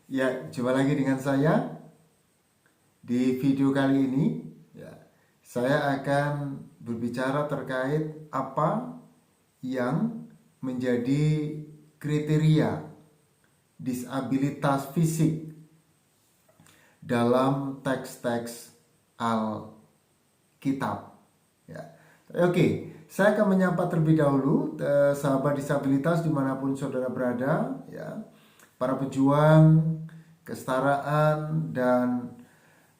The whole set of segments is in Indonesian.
Ya, jumpa lagi dengan saya di video kali ini. Ya, saya akan berbicara terkait apa yang menjadi kriteria disabilitas fisik dalam teks-teks Alkitab. Ya. Oke, saya akan menyapa terlebih dahulu sahabat disabilitas dimanapun saudara berada, ya, para pejuang kesetaraan dan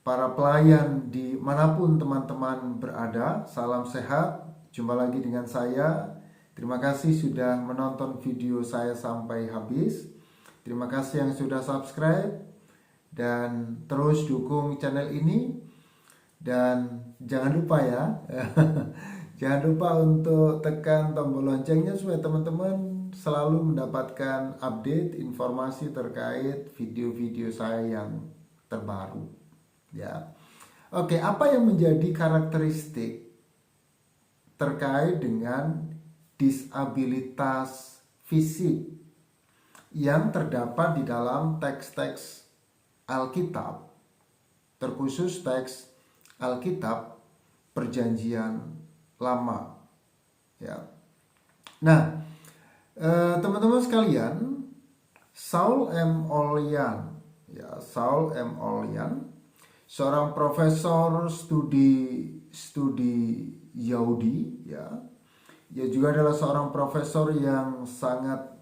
para pelayan dimanapun teman-teman berada. Salam sehat, jumpa lagi dengan saya. Terima kasih sudah menonton video saya sampai habis. Terima kasih yang sudah subscribe dan terus dukung channel ini. Dan jangan lupa ya, jangan lupa untuk tekan tombol loncengnya supaya teman-teman selalu mendapatkan update informasi terkait video-video saya yang terbaru. Ya. Oke, apa yang menjadi karakteristik terkait dengan disabilitas fisik yang terdapat di dalam teks-teks Alkitab, terkhusus teks Alkitab Perjanjian Lama. Ya. Nah, teman-teman sekalian, Saul M. Olian, ya, Saul M. Olian, seorang profesor studi Yahudi, ya. Dia juga adalah seorang profesor yang sangat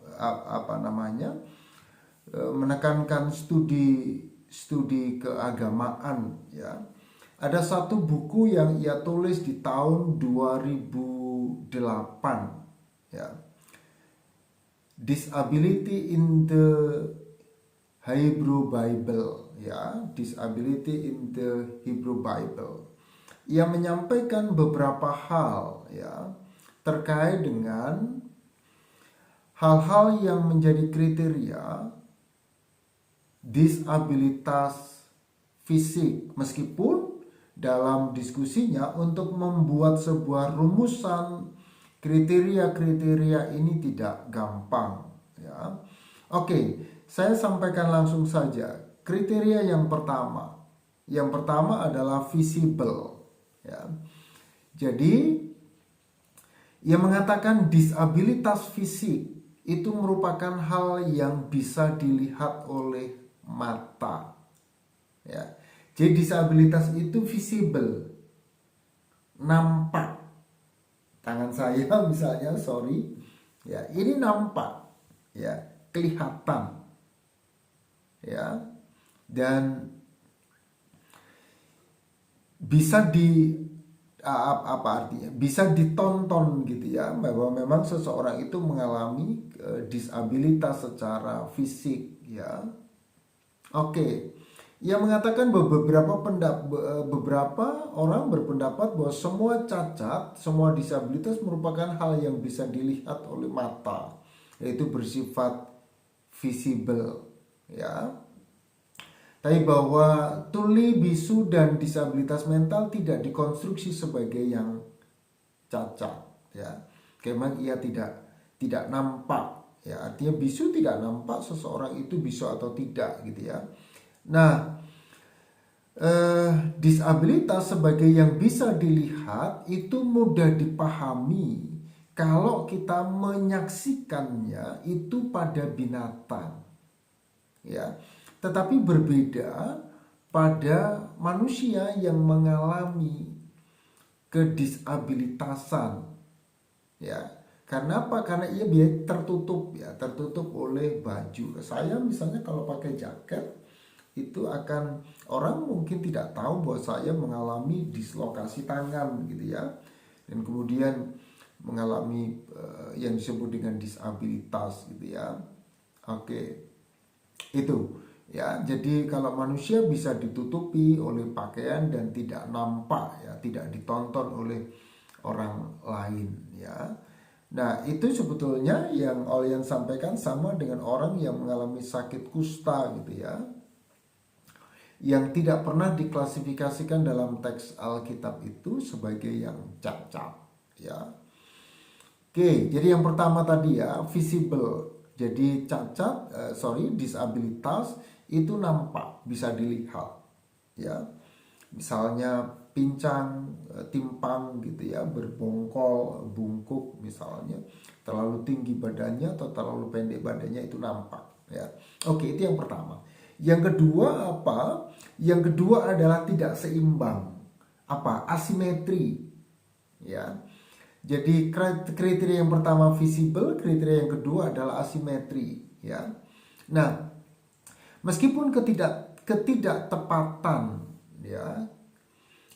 menekankan studi keagamaan, ya. Ada satu buku yang ia tulis di tahun 2008, ya. Disability in the Hebrew Bible, ya, Disability in the Hebrew Bible. Ia menyampaikan beberapa hal, ya, terkait dengan hal-hal yang menjadi kriteria disabilitas fisik, meskipun dalam diskusinya untuk membuat sebuah rumusan kriteria-kriteria ini tidak gampang, ya. Oke, saya sampaikan langsung saja. Kriteria yang pertama adalah visible, ya. Jadi ia mengatakan disabilitas fisik itu merupakan hal yang bisa dilihat oleh mata, ya. Jadi disabilitas itu visible, nampak. Tangan saya misalnya, ya, ini nampak, ya, kelihatan, ya, dan bisa bisa ditonton gitu, ya, bahwa memang seseorang itu mengalami disabilitas secara fisik, ya. Oke. Ia mengatakan bahwa beberapa orang berpendapat bahwa semua cacat, semua disabilitas merupakan hal yang bisa dilihat oleh mata, yaitu bersifat visible, ya. Tapi bahwa tuli, bisu, dan disabilitas mental tidak dikonstruksi sebagai yang cacat, ya. Memang ia tidak nampak, ya. Artinya bisu tidak nampak seseorang itu bisu atau tidak, gitu, ya. Nah, disabilitas sebagai yang bisa dilihat itu mudah dipahami kalau kita menyaksikannya itu pada binatang, ya. Tetapi berbeda pada manusia yang mengalami kedisabilitasan, ya. Karena apa? Karena ia tertutup, ya, tertutup oleh baju. Saya misalnya kalau pakai jaket itu akan orang mungkin tidak tahu bahwa saya mengalami dislokasi tangan, gitu, ya, dan kemudian mengalami yang disebut dengan disabilitas, gitu, ya. Oke, itu, ya. Jadi kalau manusia bisa ditutupi oleh pakaian dan tidak nampak, ya, tidak ditonton oleh orang lain, ya. Nah, itu sebetulnya yang Olian sampaikan sama dengan orang yang mengalami sakit kusta, gitu, ya, yang tidak pernah diklasifikasikan dalam teks Alkitab itu sebagai yang cacat, ya. Oke, jadi yang pertama tadi, ya, visible. Jadi disabilitas itu nampak, bisa dilihat, ya. Misalnya pincang, timpang gitu ya, berbongkol, bungkuk misalnya, terlalu tinggi badannya atau terlalu pendek badannya itu nampak, ya. Oke, itu yang pertama. Yang kedua apa? Yang kedua adalah tidak seimbang. Apa? Asimetri, ya. Jadi kriteria yang pertama visible, kriteria yang kedua adalah asimetri, ya. Nah, meskipun ketidaktepatan, ya,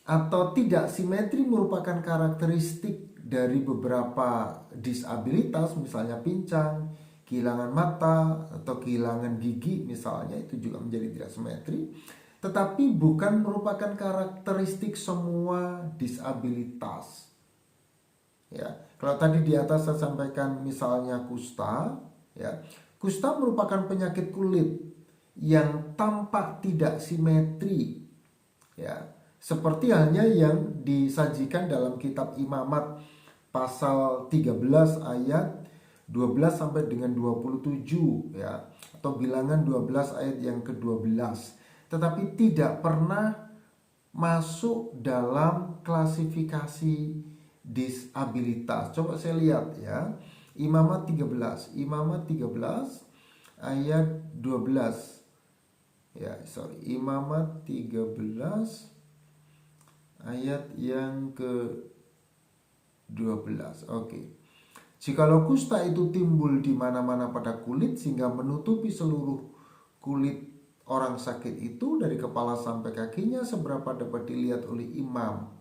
atau tidak simetri merupakan karakteristik dari beberapa disabilitas, misalnya pincang, kehilangan mata, atau kehilangan gigi misalnya, itu juga menjadi tidak simetri, tetapi bukan merupakan karakteristik semua disabilitas. Ya, kalau tadi di atas saya sampaikan misalnya kusta, ya, kusta merupakan penyakit kulit yang tampak tidak simetri, ya, seperti halnya yang disajikan dalam kitab Imamat pasal 13 ayat 12 sampai dengan 27, ya, atau bilangan 12 ayat yang ke-12, tetapi tidak pernah masuk dalam klasifikasi disabilitas. Coba saya lihat ya. Imamat 13 ayat 12. Ya, sorry. Imamat 13 ayat yang ke-12. Oke. Jikalau kusta itu timbul di mana-mana pada kulit sehingga menutupi seluruh kulit orang sakit itu dari kepala sampai kakinya, seberapa dapat dilihat oleh imam.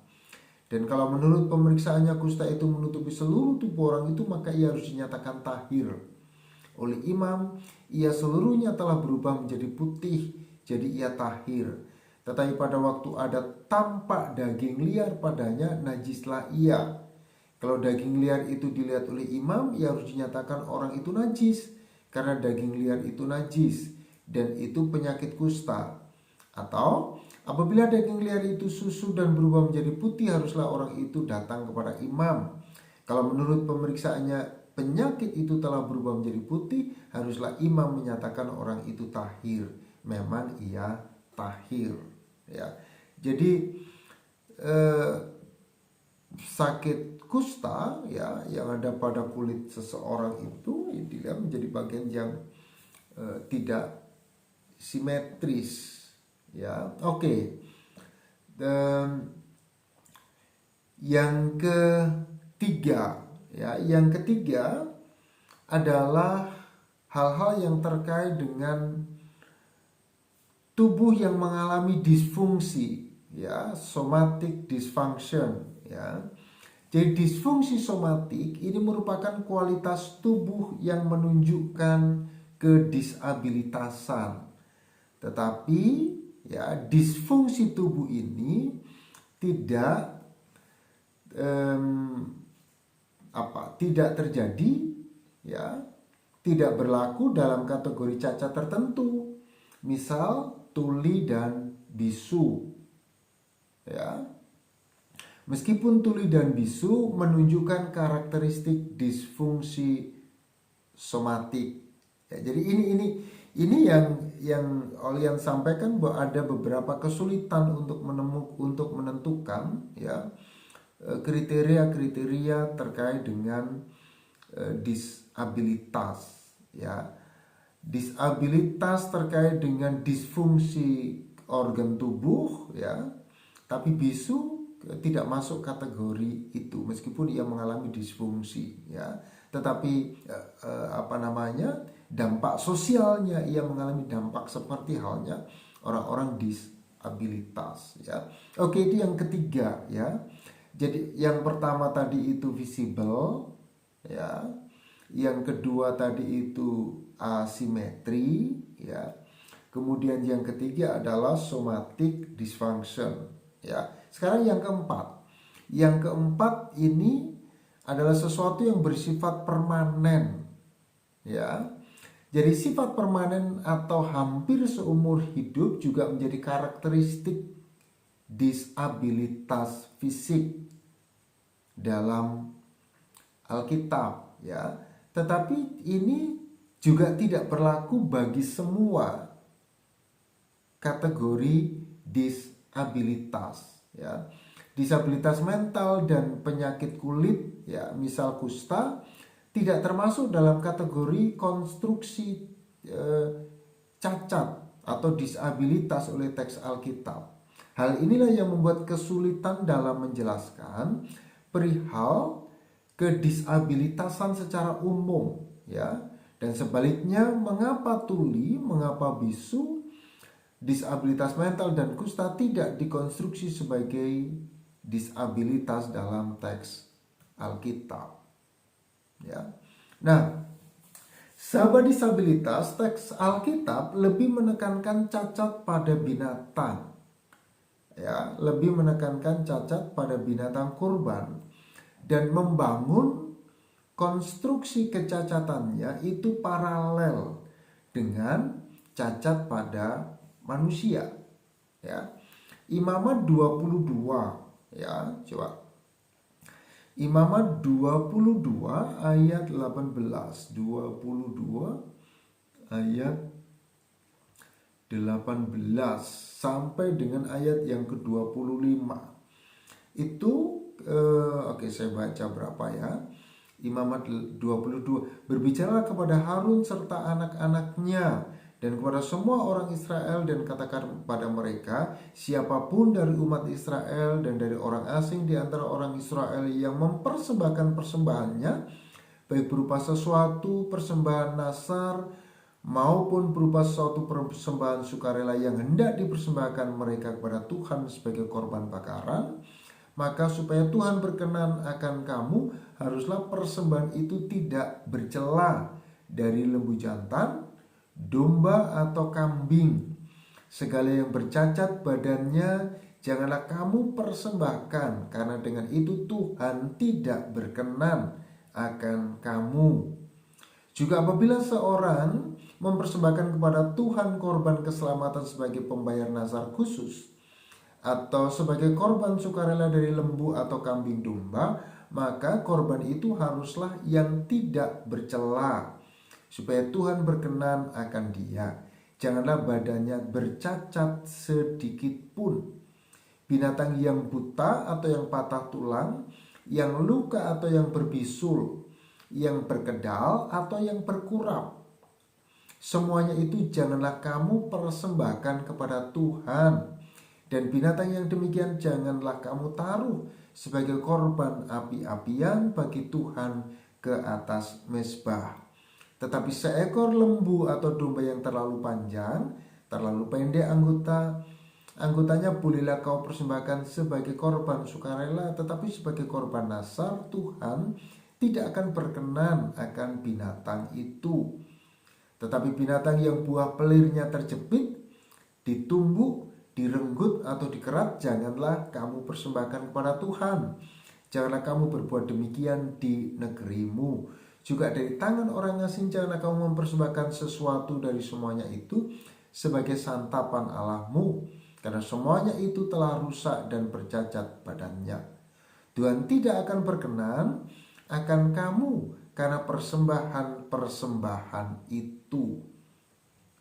Dan kalau menurut pemeriksaannya kusta itu menutupi seluruh tubuh orang itu, maka ia harus dinyatakan tahir oleh imam. Ia seluruhnya telah berubah menjadi putih, jadi ia tahir. Tetapi pada waktu ada tampak daging liar padanya, najislah ia. Kalau daging liar itu dilihat oleh imam, ia harus dinyatakan orang itu najis, karena daging liar itu najis dan itu penyakit kusta. Atau apabila daging liar itu susu dan berubah menjadi putih, haruslah orang itu datang kepada imam. Kalau menurut pemeriksaannya penyakit itu telah berubah menjadi putih, haruslah imam menyatakan orang itu tahir. Memang ia tahir, ya. Jadi sakit kusta, ya, yang ada pada kulit seseorang itu dilihat menjadi bagian yang tidak simetris, ya. Oke. Dan yang ketiga, ya, yang ketiga adalah hal-hal yang terkait dengan tubuh yang mengalami disfungsi, ya, somatic dysfunction, ya. Jadi disfungsi somatik ini merupakan kualitas tubuh yang menunjukkan kedisabilitasan. Tetapi ya, disfungsi tubuh ini tidak tidak terjadi, ya, tidak berlaku dalam kategori cacat tertentu. Misal tuli dan bisu, ya. Meskipun tuli dan bisu menunjukkan karakteristik disfungsi somatik, ya, jadi ini yang Olian sampaikan, bahwa ada beberapa kesulitan untuk menentukan, ya, kriteria-kriteria terkait dengan disabilitas, ya. Disabilitas terkait dengan disfungsi organ tubuh, ya, tapi bisu tidak masuk kategori itu meskipun ia mengalami disfungsi, ya. Tetapi dampak sosialnya, ia mengalami dampak seperti halnya orang-orang disabilitas, ya. Oke, itu yang ketiga, ya. Jadi yang pertama tadi itu visible, ya. Yang kedua tadi itu asimetri, ya. Kemudian yang ketiga adalah somatic dysfunction, ya. Sekarang yang keempat. Yang keempat ini adalah sesuatu yang bersifat permanen, ya. Jadi sifat permanen atau hampir seumur hidup juga menjadi karakteristik disabilitas fisik dalam Alkitab, ya. Tetapi ini juga tidak berlaku bagi semua kategori disabilitas, ya. Disabilitas mental dan penyakit kulit, ya, misal kusta, tidak termasuk dalam kategori konstruksi cacat atau disabilitas oleh teks Alkitab. Hal inilah yang membuat kesulitan dalam menjelaskan perihal kedisabilitasan secara umum, ya. Dan sebaliknya, mengapa tuli, mengapa bisu, disabilitas mental dan kusta tidak dikonstruksi sebagai disabilitas dalam teks Alkitab, ya. Nah, sahabat disabilitas, teks Alkitab lebih menekankan cacat pada binatang, ya, lebih menekankan cacat pada binatang kurban dan membangun konstruksi kecacatannya itu paralel dengan cacat pada manusia, ya. Imamat 22, ya, coba. Imamat 22 ayat 18, 22 ayat 18 sampai dengan ayat yang ke-25. Itu oke, saya baca berapa ya. Imamat 22, berbicara kepada Harun serta anak-anaknya dan kepada semua orang Israel, dan katakan kepada mereka, siapapun dari umat Israel dan dari orang asing di antara orang Israel yang mempersembahkan persembahannya, baik berupa sesuatu persembahan nasar maupun berupa suatu persembahan sukarela yang hendak dipersembahkan mereka kepada Tuhan sebagai korban bakaran, maka supaya Tuhan berkenan akan kamu, haruslah persembahan itu tidak bercela dari lembu jantan, domba atau kambing. Segala yang bercacat badannya janganlah kamu persembahkan, karena dengan itu Tuhan tidak berkenan akan kamu. Juga apabila seorang mempersembahkan kepada Tuhan korban keselamatan sebagai pembayar nazar khusus, atau sebagai korban sukarela dari lembu atau kambing domba, maka korban itu haruslah yang tidak bercela, supaya Tuhan berkenan akan dia. Janganlah badannya bercacat sedikit pun. Binatang yang buta atau yang patah tulang, yang luka atau yang berbisul, yang berkedal atau yang berkurap, semuanya itu janganlah kamu persembahkan kepada Tuhan. Dan binatang yang demikian janganlah kamu taruh sebagai korban api-apian bagi Tuhan ke atas mezbah. Tetapi seekor lembu atau domba yang terlalu panjang, terlalu pendek anggotanya bolehlah kau persembahkan sebagai korban sukarela, tetapi sebagai korban nasar Tuhan tidak akan berkenan akan binatang itu. Tetapi binatang yang buah pelirnya terjepit, ditumbuk, direnggut atau dikerat, janganlah kamu persembahkan kepada Tuhan. Janganlah kamu berbuat demikian di negerimu. Juga dari tangan orang asing janganlah kamu mempersembahkan sesuatu dari semuanya itu sebagai santapan Allahmu, karena semuanya itu telah rusak dan bercacat badannya. Tuhan tidak akan berkenan akan kamu karena persembahan itu,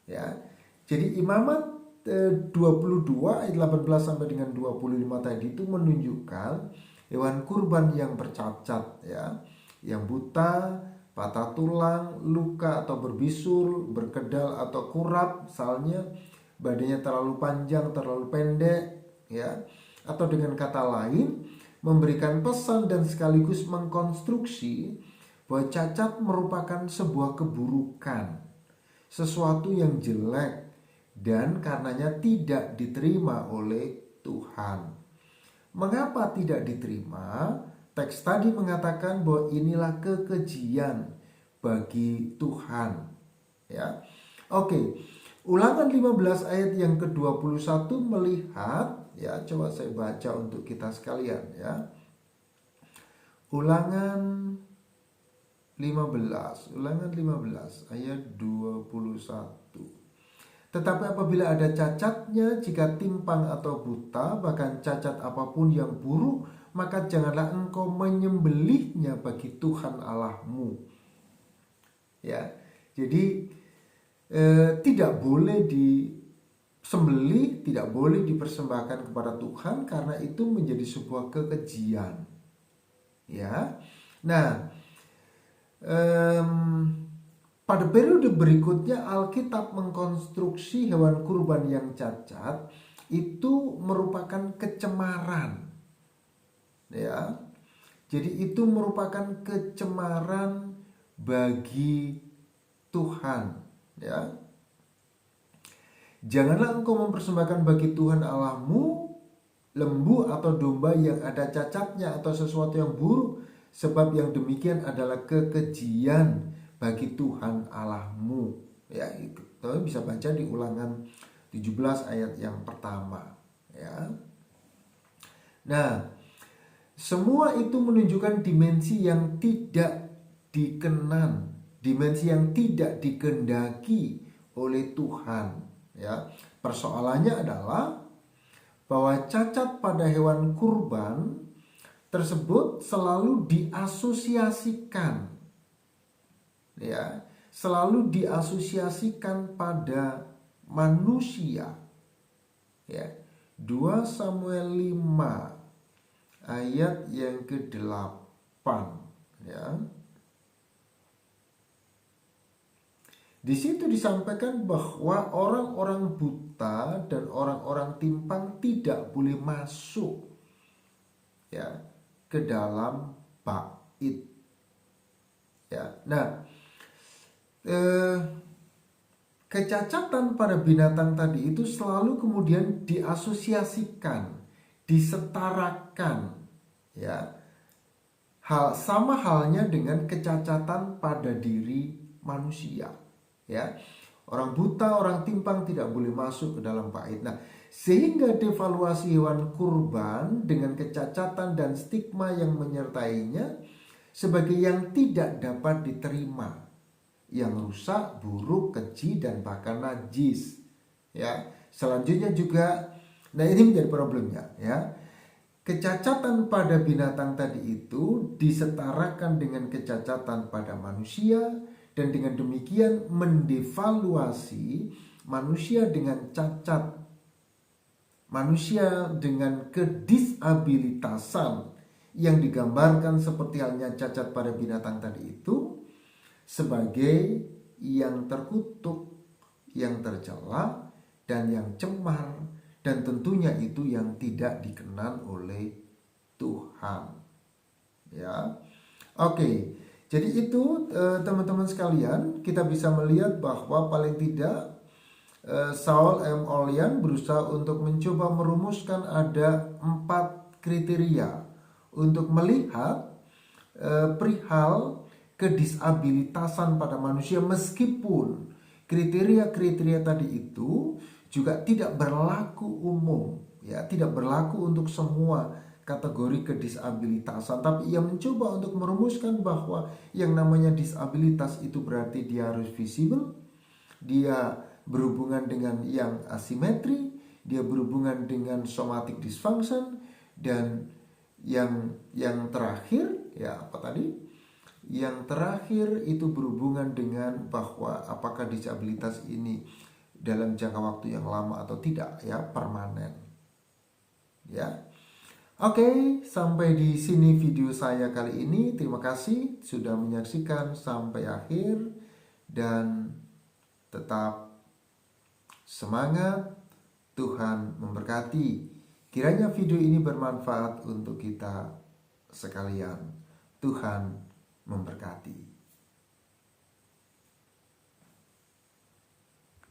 ya. Jadi Imamat 22 ayat 18 sampai dengan 25 tadi itu menunjukkan hewan kurban yang bercacat, ya, yang buta, patah tulang, luka atau berbisul, berkedal atau kurap, misalnya badannya terlalu panjang, terlalu pendek, ya, atau dengan kata lain memberikan pesan dan sekaligus mengkonstruksi bahwa cacat merupakan sebuah keburukan, sesuatu yang jelek, dan karenanya tidak diterima oleh Tuhan. Mengapa tidak diterima? Teks tadi mengatakan bahwa inilah kekejian bagi Tuhan, ya. Oke, Ulangan 15 ayat yang ke-21 melihat, ya, coba saya baca untuk kita sekalian, ya. Ulangan 15 ayat 21. Tetapi apabila ada cacatnya, jika timpang atau buta, bahkan cacat apapun yang buruk, maka janganlah engkau menyembelihnya bagi Tuhan Allahmu. Ya, Jadi tidak boleh disembelih, tidak boleh dipersembahkan kepada Tuhan karena itu menjadi sebuah kekejian. Ya. Nah, pada periode berikutnya Alkitab mengkonstruksi hewan kurban yang cacat itu merupakan kecemaran. Ya. Jadi itu merupakan kecemaran bagi Tuhan, ya. Janganlah engkau mempersembahkan bagi Tuhan Allahmu lembu atau domba yang ada cacatnya atau sesuatu yang buruk, sebab yang demikian adalah kekejian bagi Tuhan Allahmu. Ya, itu bisa baca di Ulangan 17 ayat yang pertama, ya. Nah, semua itu menunjukkan dimensi yang tidak dikenan, dimensi yang tidak dikehendaki oleh Tuhan. Ya, persoalannya adalah bahwa cacat pada hewan kurban tersebut selalu diasosiasikan, ya, selalu diasosiasikan pada manusia. Ya, 2 Samuel 5 ayat yang ke-8, ya. Di situ disampaikan bahwa orang-orang buta dan orang-orang timpang tidak boleh masuk, ya, ke dalam bait. Ya. Nah, kecacatan pada binatang tadi itu selalu kemudian diasosiasikan, disetarakan, ya. Sama halnya dengan kecacatan pada diri manusia. Ya, orang buta, orang timpang tidak boleh masuk ke dalam bait. Nah, sehingga devaluasi hewan kurban dengan kecacatan dan stigma yang menyertainya sebagai yang tidak dapat diterima, yang rusak, buruk, keji, dan bahkan najis. Ya, selanjutnya juga, nah ini menjadi problemnya, ya. Kecacatan pada binatang tadi itu disetarakan dengan kecacatan pada manusia, dan dengan demikian mendevaluasi manusia dengan cacat, manusia dengan kedisabilitasan yang digambarkan seperti halnya cacat pada binatang tadi itu sebagai yang terkutuk, yang tercela, dan yang cemar, dan tentunya itu yang tidak dikenan oleh Tuhan. Ya, oke. Jadi itu teman-teman sekalian, kita bisa melihat bahwa paling tidak Saul M. Olian berusaha untuk mencoba merumuskan ada 4 kriteria untuk melihat perihal kedisabilitasan pada manusia, meskipun kriteria-kriteria tadi itu juga tidak berlaku umum, ya, tidak berlaku untuk semua kategori kedisabilitasan, tapi ia mencoba untuk merumuskan bahwa yang namanya disabilitas itu berarti dia harus visible, dia berhubungan dengan yang asimetri, dia berhubungan dengan somatic dysfunction, dan yang terakhir, ya, apa tadi? Yang terakhir itu berhubungan dengan bahwa apakah disabilitas ini dalam jangka waktu yang lama atau tidak, ya, permanen. Ya. Oke, sampai di sini video saya kali ini. Terima kasih sudah menyaksikan sampai akhir, dan tetap semangat. Tuhan memberkati. Kiranya video ini bermanfaat untuk kita sekalian. Tuhan memberkati.